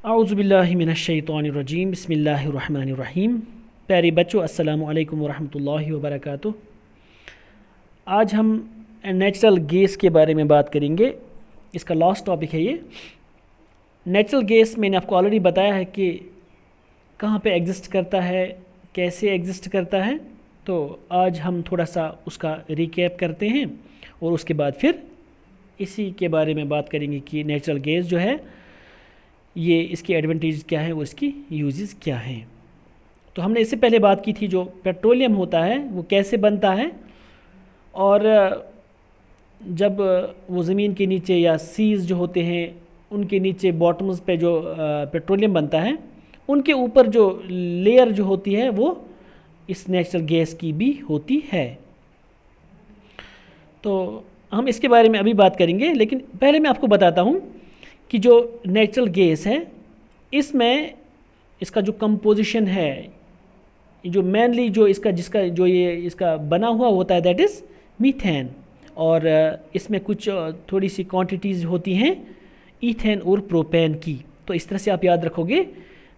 اعوذ باللہ من الشیطان الرجیم بسم اللہ الرحمن الرحیم۔ پیارے بچوں، السلام علیکم ورحمۃ اللہ وبرکاتہ۔ آج ہم نیچرل گیس کے بارے میں بات کریں گے۔ اس کا لاسٹ ٹاپک ہے یہ نیچرل گیس۔ میں نے آپ کو آلریڈی بتایا ہے کہ کہاں پہ ایگزسٹ کرتا ہے، کیسے ایگزسٹ کرتا ہے، تو آج ہم تھوڑا سا اس کا ریکیپ کرتے ہیں اور اس کے بعد پھر اسی کے بارے میں بات کریں گے کہ نیچرل گیس جو ہے یہ اس کی ایڈوانٹیج کیا ہے اور اس کی یوزز کیا ہیں۔ تو ہم نے اس سے پہلے بات کی تھی جو پیٹرولیم ہوتا ہے وہ کیسے بنتا ہے، اور جب وہ زمین کے نیچے یا سیز جو ہوتے ہیں ان کے نیچے باٹمز پہ جو پیٹرولیم بنتا ہے، ان کے اوپر جو لیئر جو ہوتی ہے وہ اس نیچرل گیس کی بھی ہوتی ہے۔ تو ہم اس کے بارے میں ابھی بات کریں گے، لیکن پہلے میں آپ کو بتاتا ہوں کہ جو نیچرل گیس ہے اس میں اس کا جو کمپوزیشن ہے، جو مینلی جو اس کا بنا ہوا ہوتا ہے، دیٹ از میتھین، اور اس میں کچھ تھوڑی سی کوانٹیٹیز ہوتی ہیں ایتھین اور پروپین کی۔ تو اس طرح سے آپ یاد رکھو گے،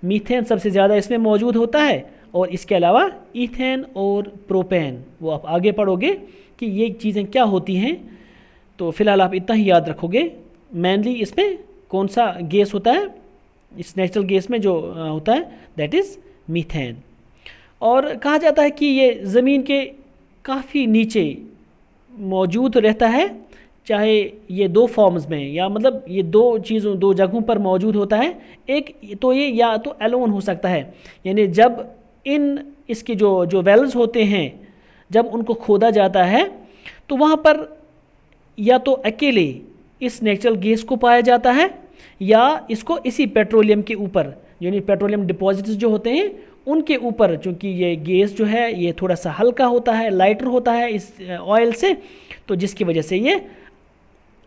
میتھین سب سے زیادہ اس میں موجود ہوتا ہے، اور اس کے علاوہ ایتھین اور پروپین وہ آپ آگے پڑھو گے کہ یہ چیزیں کیا ہوتی ہیں۔ تو فی الحال آپ اتنا ہی یاد رکھو گے، مینلی اس میں کون سا گیس ہوتا ہے، اس نیچرل گیس میں جو ہوتا ہے دیٹ از میتھین۔ اور کہا جاتا ہے کہ یہ زمین کے کافی نیچے موجود رہتا ہے، چاہے یہ دو فارمز میں، یا مطلب یہ دو جگہوں پر موجود ہوتا ہے۔ ایک تو یہ یا تو ایلون ہو سکتا ہے، یعنی جب اس کے جو ویلز ہوتے ہیں جب ان کو کھودا جاتا ہے تو وہاں پر یا تو اکیلے اس نیچرل گیس کو پایا جاتا ہے، یا اس کو اسی پیٹرولیم کے اوپر، یعنی پیٹرولیم ڈپازٹس جو ہوتے ہیں ان کے اوپر، چونکہ یہ گیس جو ہے یہ تھوڑا سا ہلکا ہوتا ہے، لائٹر ہوتا ہے اس آئل سے، تو جس کی وجہ سے یہ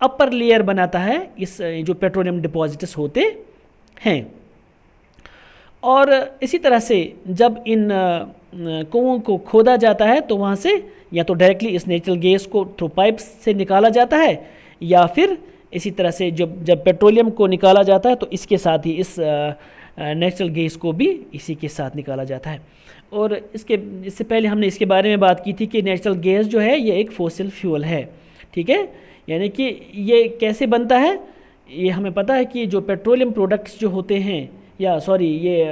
اپر لیئر بناتا ہے اس جو پیٹرولیم ڈپازٹس ہوتے ہیں۔ اور اسی طرح سے جب ان کنوؤں کو کھودا جاتا ہے تو وہاں سے یا تو ڈائریکٹلی اس نیچرل گیس کو تھرو پائپس سے نکالا جاتا ہے، یا پھر اسی طرح سے جب پیٹرولیم کو نکالا جاتا ہے تو اس کے ساتھ ہی اس نیچرل گیس کو بھی اسی کے ساتھ نکالا جاتا ہے۔ اور اس سے پہلے ہم نے اس کے بارے میں بات کی تھی کہ نیچرل گیس جو ہے یہ ایک فوسل فیول ہے، ٹھیک ہے، یعنی کہ یہ کیسے بنتا ہے، یہ ہمیں پتہ ہے کہ جو پیٹرولیم پروڈکٹس جو ہوتے ہیں، یا یہ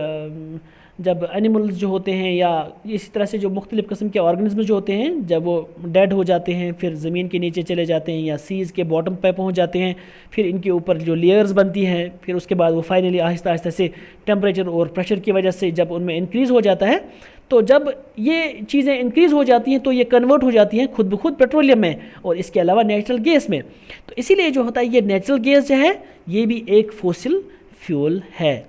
جب اینیملز جو ہوتے ہیں یا اسی طرح سے جو مختلف قسم کے آرگنزم جو ہوتے ہیں جب وہ ڈیڈ ہو جاتے ہیں، پھر زمین کے نیچے چلے جاتے ہیں یا سیز کے باٹم پہ پہنچ جاتے ہیں، پھر ان کے اوپر جو لیئرز بنتی ہیں، پھر اس کے بعد وہ فائنلی آہستہ آہستہ سے ٹیمپریچر اور پریشر کی وجہ سے جب ان میں انکریز ہو جاتا ہے، تو جب یہ چیزیں انکریز ہو جاتی ہیں تو یہ کنورٹ ہو جاتی ہیں خود بخود پیٹرولیم میں اور اس کے علاوہ نیچرل گیس میں۔ تو اسی لیے جو ہوتا ہے یہ نیچرل گیس جو ہے یہ بھی ایک فوسل فیول ہے۔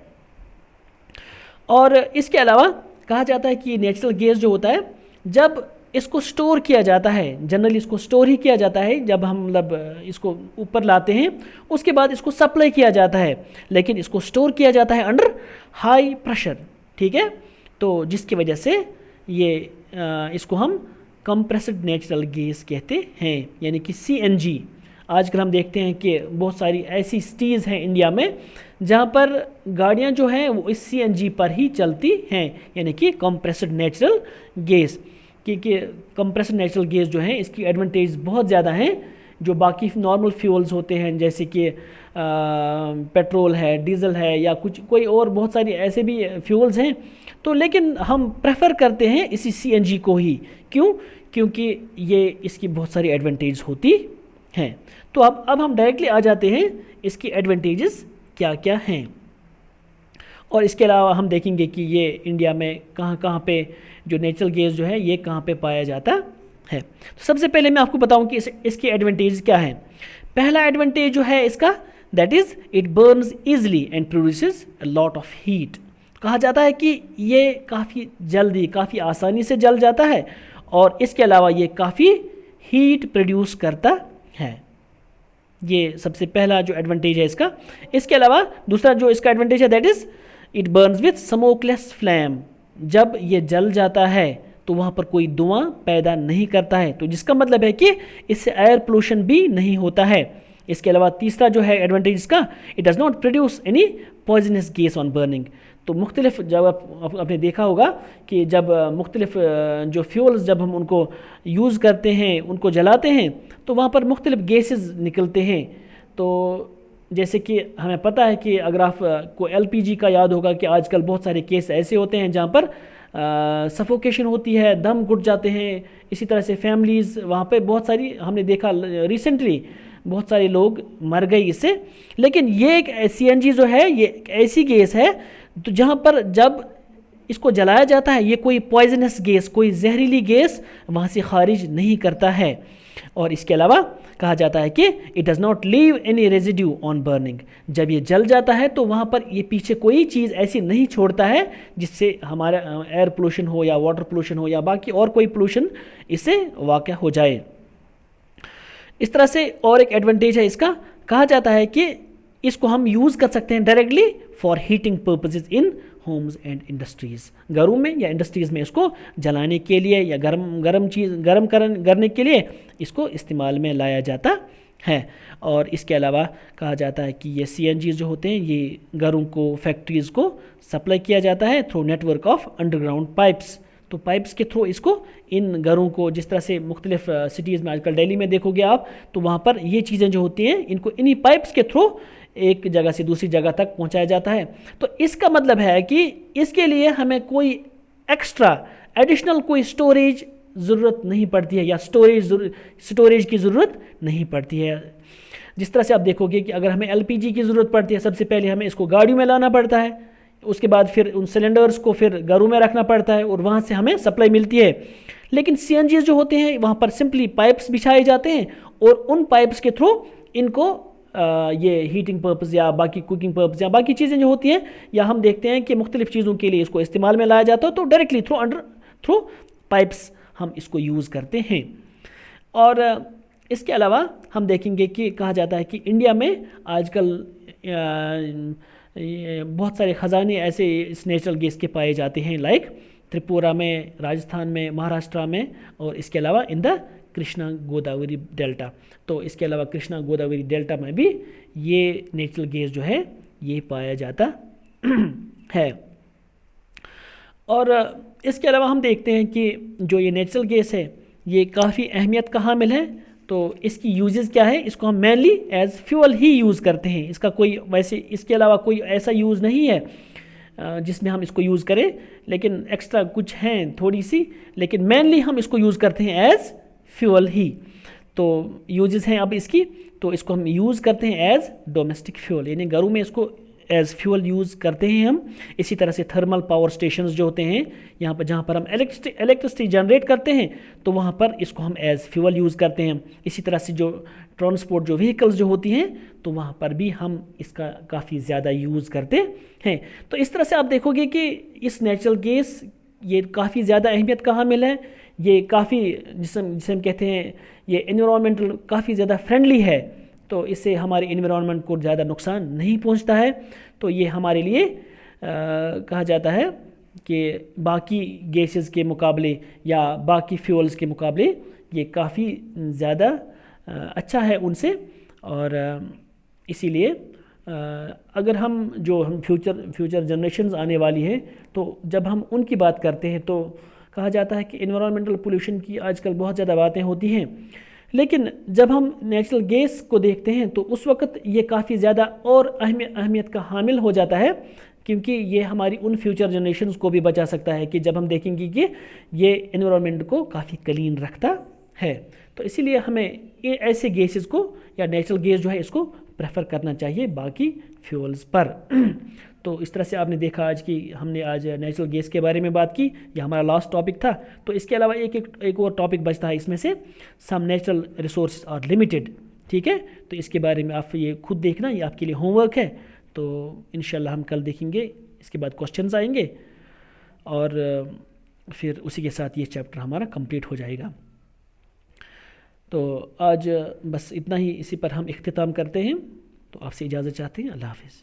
اور اس کے علاوہ کہا جاتا ہے کہ یہ نیچرل گیس جو ہوتا ہے جب اس کو سٹور کیا جاتا ہے، جنرلی اس کو سٹور ہی کیا جاتا ہے، جب ہم اس کو اوپر لاتے ہیں اس کے بعد اس کو سپلائی کیا جاتا ہے، لیکن اس کو سٹور کیا جاتا ہے انڈر ہائی پریشر، ٹھیک ہے، تو جس کی وجہ سے اس کو ہم کمپریسڈ نیچرل گیس کہتے ہیں، یعنی کہ CNG۔ آج کل ہم دیکھتے ہیں کہ بہت ساری ایسی سٹیز ہیں انڈیا میں جہاں پر گاڑیاں جو ہیں وہ اس CNG پر ہی چلتی ہیں، یعنی کہ کمپریسڈ نیچرل گیس، کیونکہ کمپریسڈ نیچرل گیس جو ہیں اس کی ایڈوانٹیج بہت زیادہ ہیں جو باقی نارمل فیولز ہوتے ہیں، جیسے کہ پیٹرول ہے، ڈیزل ہے، یا کوئی اور بہت ساری ایسے بھی فیولز ہیں، تو لیکن ہم پریفر کرتے ہیں اسی CNG کو ہی۔ کیوں؟ کیونکہ یہ اس کی بہت ساری ایڈوانٹیج ہوتی ہیں۔ تو اب ہم ڈائریکٹلی آ جاتے ہیں اس کی ایڈوانٹیجز کیا کیا ہیں، اور اس کے علاوہ ہم دیکھیں گے کہ یہ انڈیا میں کہاں پہ جو نیچرل گیس جو ہے یہ کہاں پہ پایا جاتا ہے۔ تو سب سے پہلے میں آپ کو بتاؤں کہ اس کی ایڈوانٹیج کیا ہیں۔ پہلا ایڈوانٹیج جو ہے اس کا that is it burns easily and produces a lot of heat. کہا جاتا ہے کہ یہ کافی آسانی سے جل جاتا ہے، اور اس کے علاوہ یہ کافی ہیٹ پروڈیوس کرتا ہے۔ یہ سب سے پہلا جو ایڈوانٹیج ہے اس کا۔ اس کے علاوہ دوسرا جو اس کا ایڈوانٹیج ہے that is it burns with smoke less flame. جب یہ جل جاتا ہے تو وہاں پر کوئی دھواں پیدا نہیں کرتا ہے، تو جس کا مطلب ہے کہ اس سے ایئر پولوشن بھی نہیں ہوتا ہے، اس کے علاوہ تیسرا جو ہے ایڈوانٹیج اس کا، it does not produce any poisonous gas on burning. تو مختلف جب آپ نے دیکھا ہوگا کہ جب مختلف جو فیولز جب ہم ان کو یوز کرتے ہیں، ان کو جلاتے ہیں، تو وہاں پر مختلف گیسز نکلتے ہیں. تو جیسے کہ ہمیں پتہ ہے کہ اگر آپ کو LPG کا یاد ہوگا کہ آج کل بہت سارے کیس ایسے ہوتے ہیں جہاں پر سفوکیشن ہوتی ہے، دم گھٹ جاتے ہیں. اسی طرح سے فیملیز وہاں پہ بہت ساری ہم نے دیکھا ریسنٹلی بہت سارے لوگ مر گئے اس سے. لیکن یہ ایک CNG جو ہے یہ ایک ایسی گیس ہے تو جہاں پر جب اس کو جلایا جاتا ہے یہ کوئی پوائزنس گیس، کوئی زہریلی گیس وہاں سے خارج نہیں کرتا ہے. اور اس کے علاوہ کہا جاتا ہے کہ it does not leave any residue on burning. جب یہ جل جاتا ہے تو وہاں پر یہ پیچھے کوئی چیز ایسی نہیں چھوڑتا ہے جس سے ہمارا ایئر پولوشن ہو یا واٹر پولوشن ہو یا باقی اور کوئی پولوشن اس سے واقع ہو جائے. اس طرح سے اور ایک ایڈوانٹیج ہے اس کا، کہا جاتا ہے کہ اس کو ہم یوز کر سکتے ہیں directly for heating purposes in homes and industries. گھروں میں یا انڈسٹریز میں اس کو جلانے کے لیے یا گرم کرنے کے لیے اس کو استعمال میں لایا جاتا ہے. اور اس کے علاوہ کہا جاتا ہے کہ یہ CNG جو ہوتے ہیں یہ گھروں کو، فیکٹریز کو سپلائی کیا جاتا ہے through network of underground pipes. تو پائپس کے تھرو اس کو ان گھروں کو، جس طرح سے مختلف سٹیز میں آج کل دہلی میں دیکھو گے آپ، تو وہاں پر یہ چیزیں جو ہوتی ہیں ان کو انہی پائپس کے تھرو ایک جگہ سے دوسری جگہ تک پہنچایا جاتا ہے. تو اس کا مطلب ہے کہ اس کے لیے ہمیں کوئی ایکسٹرا ایڈیشنل کوئی سٹوریج ضرورت نہیں پڑتی ہے یا سٹوریج کی ضرورت نہیں پڑتی ہے. جس طرح سے آپ دیکھو گے کہ اگر ہمیں LPG کی ضرورت پڑتی ہے، سب سے پہلے ہمیں اس کو گاڑیوں میں لانا پڑتا ہے، اس کے بعد پھر ان سلنڈرز کو پھر گھروں میں رکھنا پڑتا ہے اور وہاں سے ہمیں سپلائی ملتی ہے. لیکن CNG جو ہوتے ہیں وہاں پر سمپلی پائپس بچھائے جاتے ہیں اور ان پائپس کے تھرو ان کو یہ ہیٹنگ پرپز یا باقی کوکنگ پرپز یا باقی چیزیں جو ہوتی ہیں یا ہم دیکھتے ہیں کہ مختلف چیزوں کے لیے اس کو استعمال میں لایا جاتا ہے تو ڈائریکٹلی تھرو پائپس ہم اس کو یوز کرتے ہیں. اور اس کے علاوہ ہم دیکھیں گے کہ کہا جاتا ہے کہ انڈیا میں آج کل بہت سارے خزانے ایسے اس نیچرل گیس کے پائے جاتے ہیں، لائک تریپورہ میں، راجستھان میں، مہاراشٹرا میں، اور اس کے علاوہ ان دا کرشنا گوداوری ڈیلٹا. تو اس کے علاوہ کرشنا گوداوری ڈیلٹا میں بھی یہ نیچرل گیس جو ہے یہ پایا جاتا ہے. اور اس کے علاوہ ہم دیکھتے ہیں کہ جو یہ نیچرل گیس ہے یہ کافی اہمیت کا حامل ہے. تو اس کی یوزز کیا ہے؟ اس کو ہم مینلی ایز فیول ہی یوز کرتے ہیں. اس کا کوئی ویسے اس کے علاوہ کوئی ایسا یوز نہیں ہے جس میں ہم اس کو یوز کریں، لیکن ایکسٹرا کچھ ہیں تھوڑی سی، لیکن مینلی ہم اس کو یوز کرتے ہیں ایز فیول ہی. تو یوزز ہیں اب اس کی، تو اس کو ہم یوز کرتے ہیں ایز ڈومیسٹک فیول، یعنی گھروں میں اس کو ایز فیول یوز کرتے ہیں ہم. اسی طرح سے تھرمل پاور سٹیشنز جو ہوتے ہیں یہاں پر جہاں پر ہم الیکٹرسٹی جنریٹ کرتے ہیں تو وہاں پر اس کو ہم ایز فیول یوز کرتے ہیں. اسی طرح سے جو ٹرانسپورٹ جو وہیکلز جو ہوتی ہیں تو وہاں پر بھی ہم اس کا کافی زیادہ یوز کرتے ہیں. تو اس طرح سے آپ دیکھو گے کہ اس نیچرل گیس یہ کافی زیادہ اہمیت کا حامل ہے. یہ کافی جسے ہم کہتے ہیں یہ انوائرمنٹل کافی زیادہ فرینڈلی ہے، تو اس سے ہمارے انوائرمنٹ کو زیادہ نقصان نہیں پہنچتا ہے. تو یہ ہمارے لیے کہا جاتا ہے کہ باقی گیسز کے مقابلے یا باقی فیولز کے مقابلے یہ کافی زیادہ اچھا ہے ان سے. اور اسی لیے اگر ہم فیوچر جنریشنز آنے والی ہیں تو جب ہم ان کی بات کرتے ہیں تو کہا جاتا ہے کہ انوائرمنٹل پولیوشن کی آج کل بہت زیادہ باتیں ہوتی ہیں، لیکن جب ہم نیچرل گیس کو دیکھتے ہیں تو اس وقت یہ کافی زیادہ اور اہمیت کا حامل ہو جاتا ہے، کیونکہ یہ ہماری ان فیوچر جنریشنز کو بھی بچا سکتا ہے کہ جب ہم دیکھیں گے کہ یہ انوائرمنٹ کو کافی کلین رکھتا ہے. تو اسی لیے ہمیں ایسے گیسز کو یا نیچرل گیس جو ہے اس کو پریفر کرنا چاہیے باقی فیولز پر. تو اس طرح سے آپ نے دیکھا ہم نے آج نیچرل گیس کے بارے میں بات کی، یہ ہمارا لاسٹ ٹاپک تھا. تو اس کے علاوہ ایک اور ٹاپک بچتا ہے اس میں سے، some natural resources are limited. ٹھیک ہے، تو اس کے بارے میں آپ یہ خود دیکھنا، یہ آپ کے لیے ہوم ورک ہے. تو انشاءاللہ ہم کل دیکھیں گے، اس کے بعد کوسچنز آئیں گے اور پھر اسی کے ساتھ یہ چیپٹر ہمارا کمپلیٹ ہو جائے گا. تو آج بس اتنا ہی، اسی پر ہم اختتام کرتے ہیں. تو آپ سے اجازت چاہتے ہیں. اللہ حافظ.